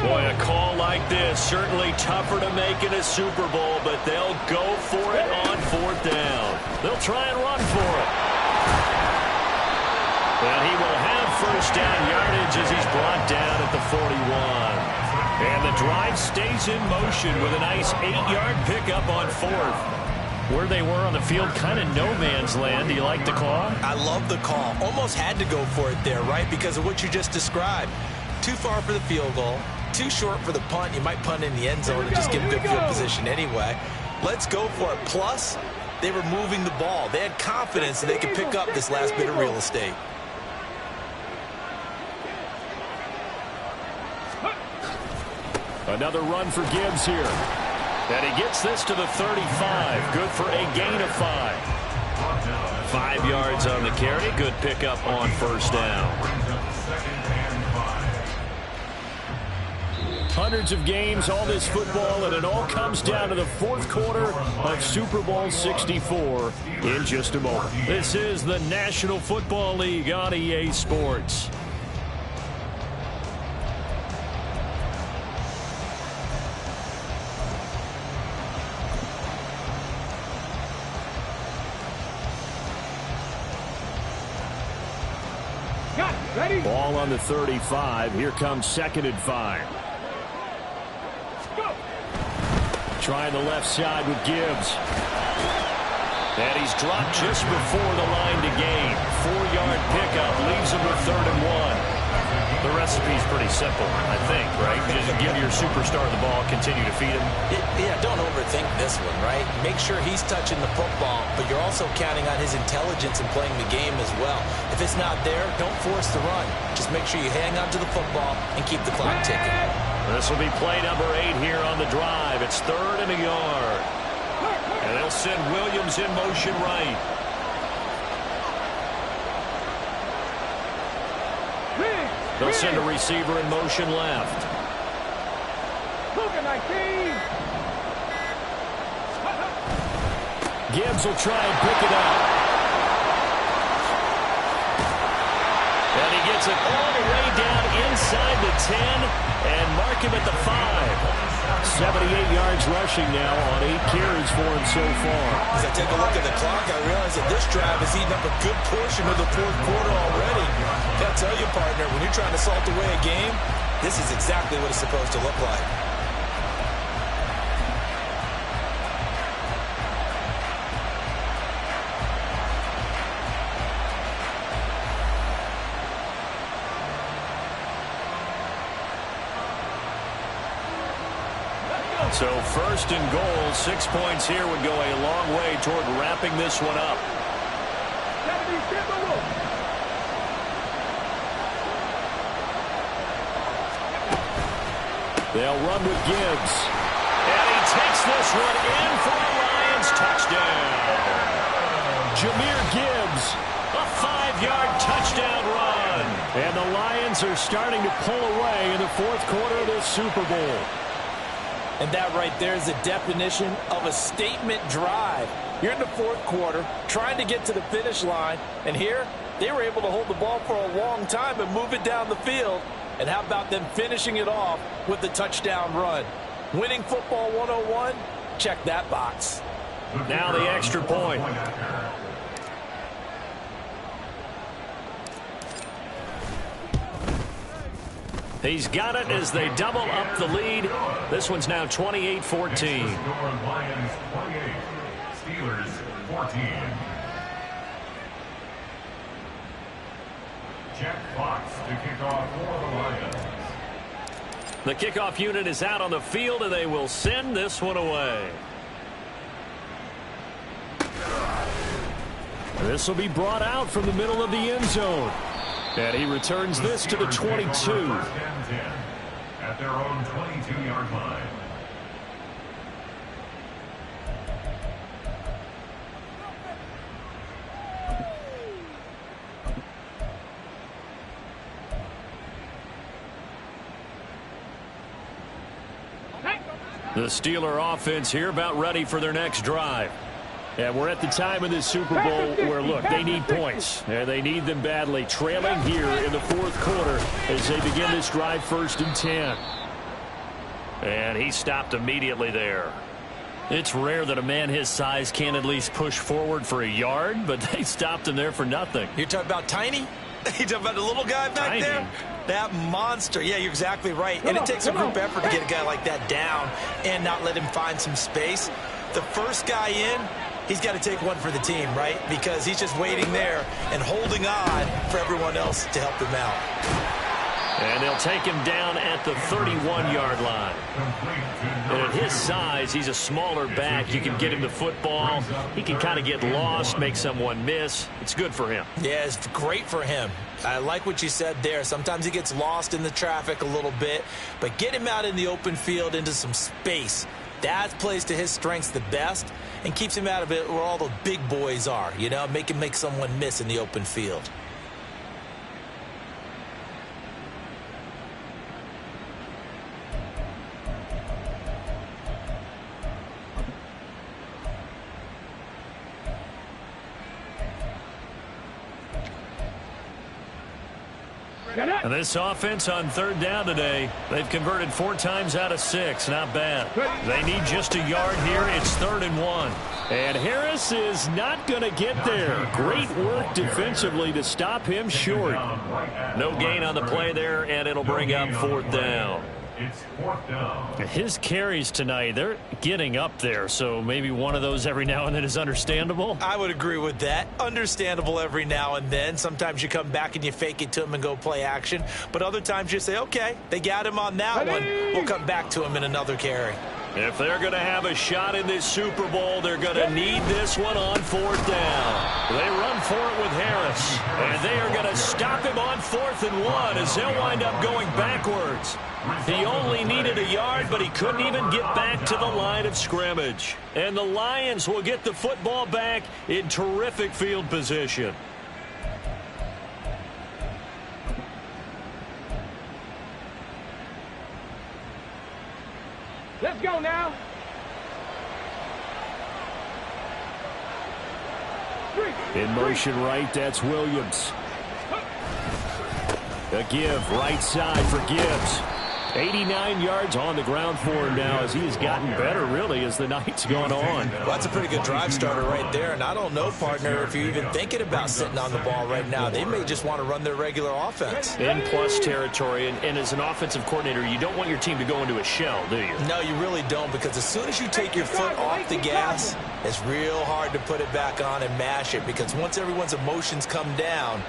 Boy, a call like this, certainly tougher to make in a Super Bowl, but they'll go for it on 4th down. They'll try and run for it. And he will have first down yardage as he's brought down at the 41. And the drive stays in motion with a nice 8-yard pickup on 4th. Where they were on the field, kind of no man's land. Do you like the call? I love the call. Almost had to go for it there, right? Because of what you just described. Too far for the field goal. Too short for the punt. You might punt in the end zone and just get good field position anyway. Let's go for it. Plus, they were moving the ball. They had confidence that they could pick up this last bit of real estate. Another run for Gibbs here. And he gets this to the 35. Good for a gain of 5. 5 yards on the carry. Good pickup on first down. Hundreds of games, all this football, and it all comes down to the 4th quarter of Super Bowl 64 in just a moment. This is the National Football League on EA Sports. Ready? Ball on the 35. Here comes 2nd and 5. Go. Trying the left side with Gibbs. And he's dropped just before the line to gain. 4-yard pickup leaves him with 3rd and 1. The recipe's pretty simple, I think, right? Just give your superstar the ball, continue to feed him. Yeah, don't overthink this one, right? Make sure he's touching the football, but you're also counting on his intelligence in playing the game as well. If it's not there, don't force the run. Just make sure you hang on to the football and keep the clock ticking. This will be play number 8 here on the drive. It's 3rd and a yard. And they'll send Williams in motion right. They'll send a receiver in motion left. Cougar 19. Gibbs will try and pick it up. And he gets it all the way down inside the 10 and mark him at the 5. 78 yards rushing now on 8 carries for him so far. As I take a look at the clock, I realize that this drive has eaten up a good portion of the 4th quarter already. I'll tell you, partner, when you're trying to salt away a game, this is exactly what it's supposed to look like. So 1st and goal, 6 points here would go a long way toward wrapping this one up. They'll run with Gibbs. And he takes this one in for a Lions touchdown. Jahmyr Gibbs. A 5-yard touchdown run. And the Lions are starting to pull away in the 4th quarter of this Super Bowl. And that right there is the definition of a statement drive. You're in the 4th quarter, trying to get to the finish line, and here they were able to hold the ball for a long time and move it down the field. And how about them finishing it off with the touchdown run? Winning football 101? Check that box. Now the extra point. He's got it as they double up the lead. This one's now 28-14. Lions 28, Steelers 14. Jack Fox to kick off for the Lions. The kickoff unit is out on the field, and they will send this one away. This will be brought out from the middle of the end zone. And he returns this to the 22. First and 10 at their own 22-yard line. The Steeler offense here about ready for their next drive. And we're at the time of this Super Bowl where, look, they need points. And they need them badly. Trailing here in the 4th quarter as they begin this drive 1st and 10. And he stopped immediately there. It's rare that a man his size can at least push forward for a yard, but they stopped him there for nothing. You're talking about Tiny? You talking about the little guy back there? That monster. Yeah, you're exactly right. And it takes a group effort to get a guy like that down and not let him find some space. The first guy in, he's got to take one for the team, right? Because he's just waiting there and holding on for everyone else to help him out. And they'll take him down at the 31-yard line. And at his size, he's a smaller back. You can get him the football. He can kind of get lost, make someone miss. It's good for him. Yeah, it's great for him. I like what you said there. Sometimes he gets lost in the traffic a little bit, but get him out in the open field into some space. That plays to his strengths the best and keeps him out of it where all the big boys are, you know, make him make someone miss in the open field. And this offense on 3rd down today, they've converted 4 times out of 6. Not bad. They need just a yard here. It's 3rd and 1. And Harris is not going to get there. Great work defensively to stop him short. No gain on the play there, and it'll bring up 4th down. It's 4th down. His carries tonight, they're getting up there, so maybe one of those every now and then is understandable. I would agree with that. Understandable every now and then. Sometimes you come back and you fake it to him and go play action. But other times you say, okay, they got him on that one. We'll come back to him in another carry. If they're going to have a shot in this Super Bowl, they're going to need this one on 4th down. They run for it with Harris, and they are going to stop him on 4th and 1 as they'll wind up going backwards. He only needed a yard, but he couldn't even get back to the line of scrimmage. And the Lions will get the football back in terrific field position. Let's go now. 3. In motion right, that's Williams. A give, right side for Gibbs. 89 yards on the ground for him now as he has gotten better, really, as the night's gone on. Well, that's a pretty good drive starter right there. And I don't know, partner, if you're even thinking about sitting on the ball right now. They may just want to run their regular offense. In plus territory, and as an offensive coordinator, you don't want your team to go into a shell, do you? No, you really don't, because as soon as you take your foot off the gas, it's real hard to put it back on and mash it, because once everyone's emotions come down,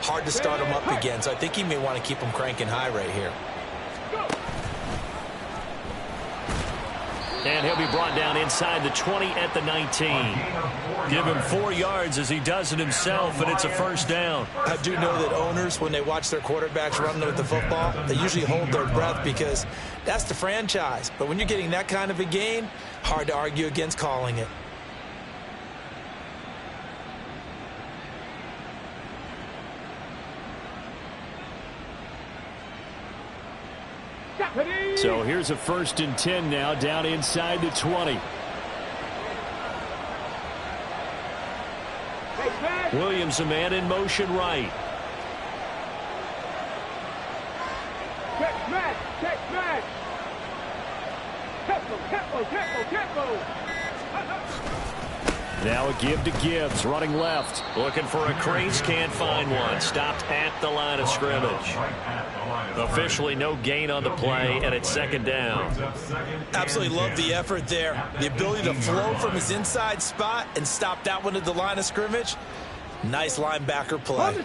hard to start them up again. So I think he may want to keep them cranking high right here. And he'll be brought down inside the 20 at the 19. Give him 4 yards as he does it himself, and it's a 1st down. I do know that owners, when they watch their quarterbacks run with the football, they usually hold their breath because that's the franchise. But when you're getting that kind of a gain, hard to argue against calling it. So here's a 1st and 10 now, down inside the 20. Williams, a man in motion right. Check match. Tempo. Now a give to Gibbs, running left. Looking for a crease, can't find one. Stopped at the line of scrimmage. Officially no gain on the play, and it's 2nd down. Absolutely love the effort there. The ability to flow from his inside spot and stop that one at the line of scrimmage. Nice linebacker play.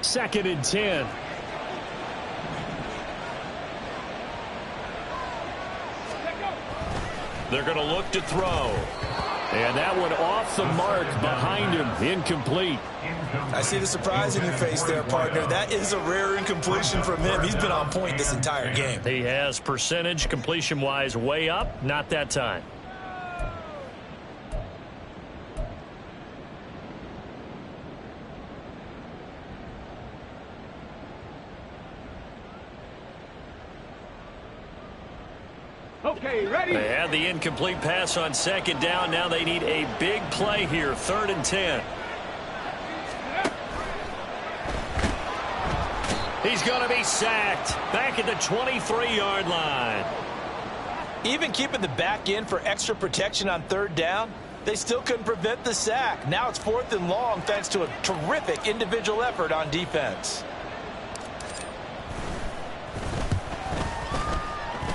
2nd and 10. They're going to look to throw. And that one off the mark behind him, incomplete. I see the surprise in your face there, partner. That is a rare incompletion from him. He's been on point this entire game. He has percentage completion-wise way up, not that time. Okay, ready? They had the incomplete pass on 2nd down. Now they need a big play here, 3rd and 10. He's going to be sacked back at the 23-yard line. Even keeping the back end for extra protection on 3rd down, they still couldn't prevent the sack. Now it's 4th and long thanks to a terrific individual effort on defense.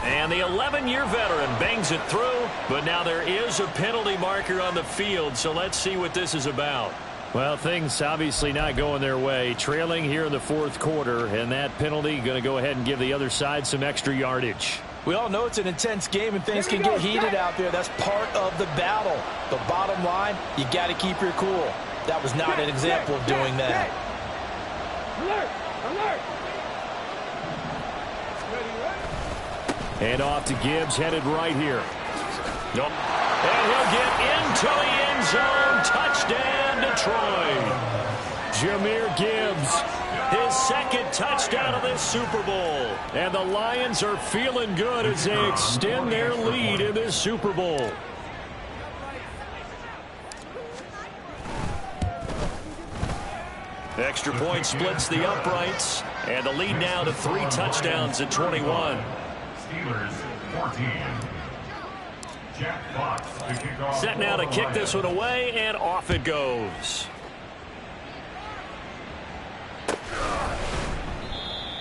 And the 11-year veteran bangs it through, but now there is a penalty marker on the field, so let's see what this is about. Well, things obviously not going their way. Trailing here in the 4th quarter, and that penalty going to go ahead and give the other side some extra yardage. We all know it's an intense game and things can get heated out there. That's part of the battle. The bottom line, you got to keep your cool. That was not an example of doing that. Alert! And off to Gibbs, headed right here. Nope. And he'll get into the end zone. Touchdown, Detroit. Jahmyr Gibbs. His 2nd touchdown of this Super Bowl. And the Lions are feeling good as they extend their lead in this Super Bowl. Extra point splits the uprights. And the lead now to 3 touchdowns at 21. Steelers 14. Jack Fox. Set now to kick this one away, and off it goes.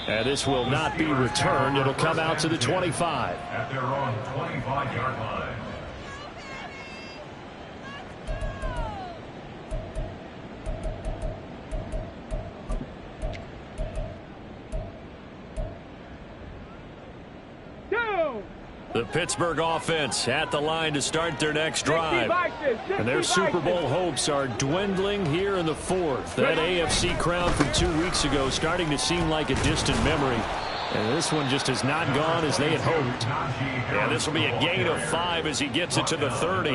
And this will not be returned. It'll come out to the 25. At their own 25-yard line. The Pittsburgh offense at the line to start their next drive. And their Super Bowl hopes are dwindling here in the fourth. That AFC crown from 2 weeks ago starting to seem like a distant memory. And this one just has not gone as they had hoped. Yeah, this will be a gain of 5 as he gets it to the 30.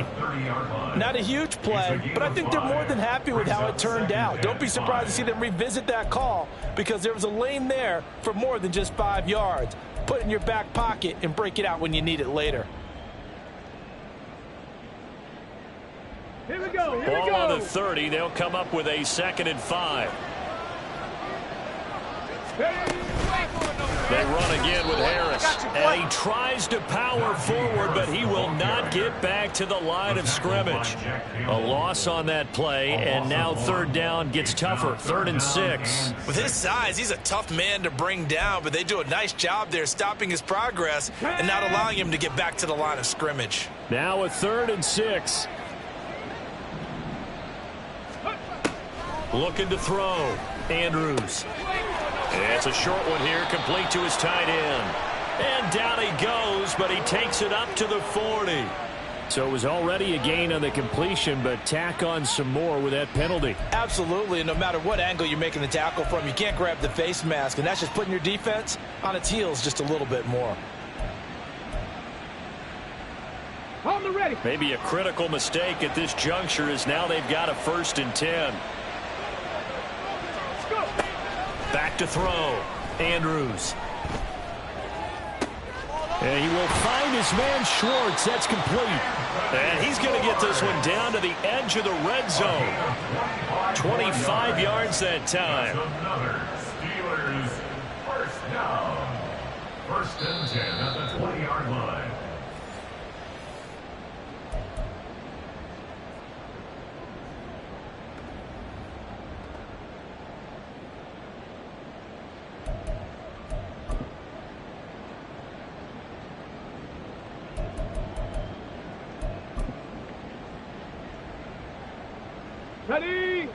Not a huge play, but I think they're more than happy with how it turned out. Don't be surprised to see them revisit that call because there was a lane there for more than just 5 yards. Put it in your back pocket and break it out when you need it later. Here we go. Ball on the 30. They'll come up with a 2nd and 5. They run again with Harris. And he tries to power forward, but he will not get back to the line of scrimmage. A loss on that play, and now 3rd down gets tougher. 3rd and 6. With his size, he's a tough man to bring down, but they do a nice job there stopping his progress and not allowing him to get back to the line of scrimmage. Now a 3rd and 6. Looking to throw. Andrews. It's a short one here, complete to his tight end. And down he goes, but he takes it up to the 40. So it was already a gain on the completion, but tack on some more with that penalty. Absolutely, and no matter what angle you're making the tackle from, you can't grab the face mask, and that's just putting your defense on its heels just a little bit more. On the ready. Maybe a critical mistake at this juncture is now they've got a 1st and 10. Back to throw. Andrews. And he will find his man Schwartz. That's complete. And he's going to get this one down to the edge of the red zone. 25 yards that time. Another Steelers first down. 1st and 10 at the 20-yard line. Ready.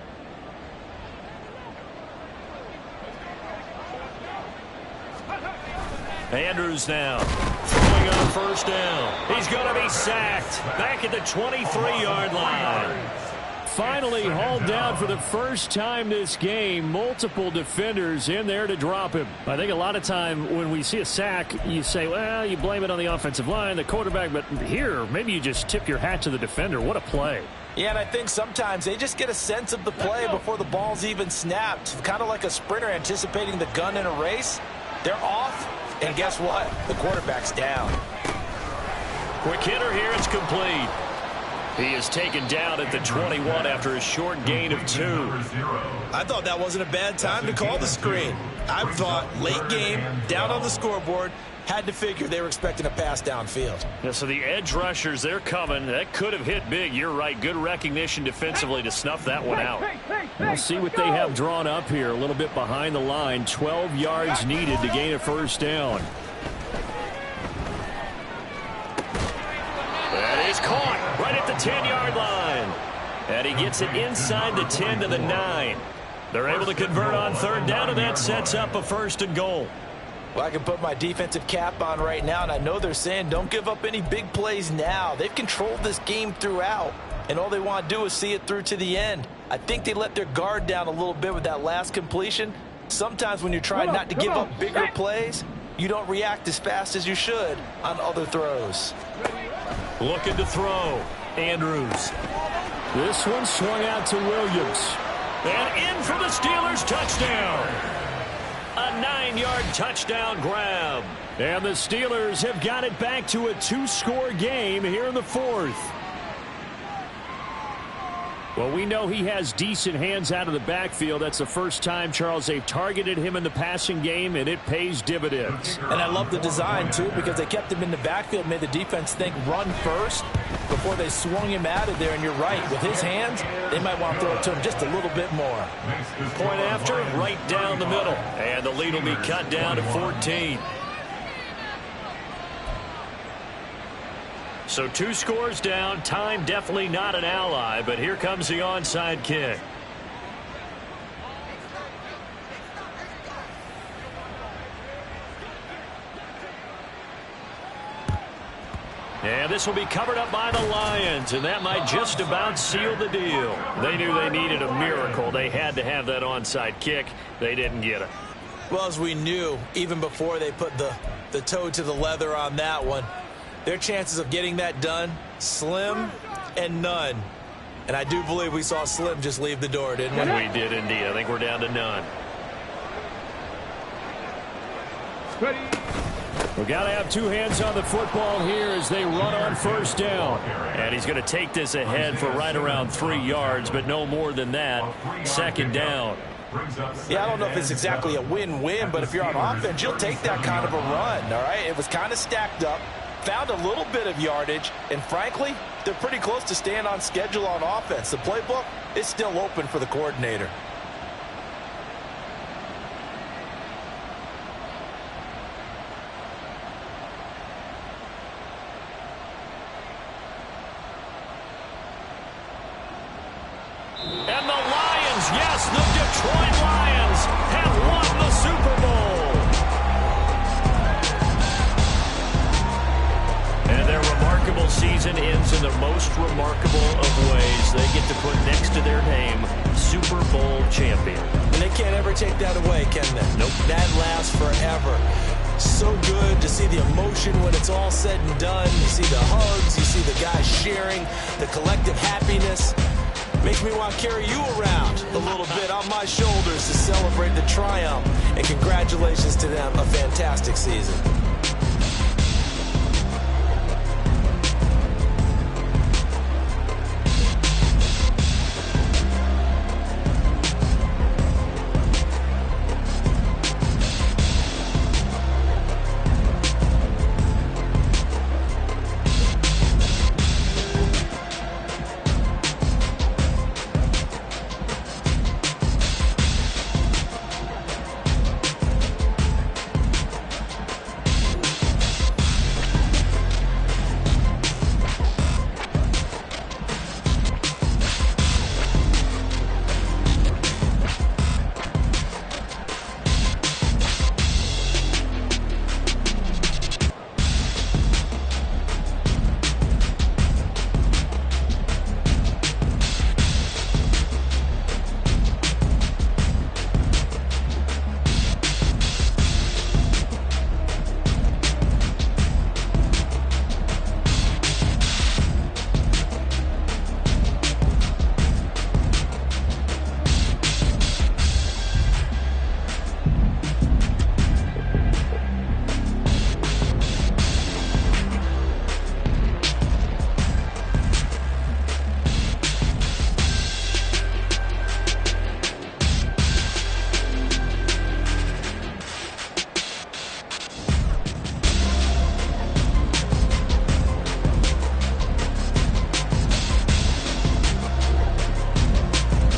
Andrews now throwing on 1st down. He's going to be sacked back at the 23-yard line. Finally hauled down for the first time this game. Multiple defenders in there to drop him. I think a lot of time when we see a sack, you say, well, you blame it on the offensive line, the quarterback. But here, maybe you just tip your hat to the defender. What a play. Yeah, and I think sometimes they just get a sense of the play before the ball's even snapped. Kind of like a sprinter anticipating the gun in a race. They're off, and guess what? The quarterback's down. Quick hitter here, it's complete. He is taken down at the 21 after a short gain of 2. I thought that wasn't a bad time to call the screen. I thought late game, down on the scoreboard, had to figure they were expecting a pass downfield. Yeah, so the edge rushers, they're coming. That could have hit big. You're right. Good recognition defensively to snuff that one out. We'll see what they have drawn up here. A little bit behind the line. 12 yards needed to gain a 1st down. That is caught right at the 10-yard line. And he gets it inside the 10 to the 9. They're able to convert on 3rd down, and that sets up a 1st and goal. Well, I can put my defensive cap on right now, and I know they're saying don't give up any big plays now. They've controlled this game throughout, and all they want to do is see it through to the end. I think they let their guard down a little bit with that last completion. Sometimes when you're trying not to give up bigger plays, you don't react as fast as you should on other throws. Looking to throw. Andrews. This one swung out to Williams. And in for the Steelers touchdown. A 9-yard touchdown grab. And the Steelers have got it back to a 2-score game here in the 4th. Well, we know he has decent hands out of the backfield. That's the first time, Charles, they've targeted him in the passing game, and it pays dividends. And I love the design, too, because they kept him in the backfield, made the defense think run first. before they swung him out of there, and you're right. With his hands, they might want to throw it to him just a little bit more. Point after, right down the middle. And the lead will be cut down to 14. So 2 scores down. Time definitely not an ally, but here comes the onside kick. And this will be covered up by the Lions, and that might just about seal the deal. They knew they needed a miracle. They had to have that onside kick. They didn't get it. Well, as we knew, even before they put the toe to the leather on that one, their chances of getting that done, slim and none. And I do believe we saw Slim just leave the door, didn't we? We did indeed. I think we're down to none. Ready. We've got to have 2 hands on the football here as they run on first down. And he's going to take this ahead for right around 3 yards, but no more than that. Second down. Yeah, I don't know if it's exactly a win-win, but if you're on offense, you'll take that kind of a run, all right? It was kind of stacked up, found a little bit of yardage, and frankly, they're pretty close to staying on schedule on offense. The playbook is still open for the coordinator. And the Lions, yes, the Detroit Lions have won the Super Bowl. And their remarkable season ends in the most remarkable of ways. They get to put next to their name, Super Bowl champion. And they can't ever take that away, can they? Nope. That lasts forever. So good to see the emotion when it's all said and done. You see the hugs, you see the guys sharing, the collective happiness. Makes me want to carry you around a little bit on my shoulders to celebrate the triumph. And congratulations to them, a fantastic season.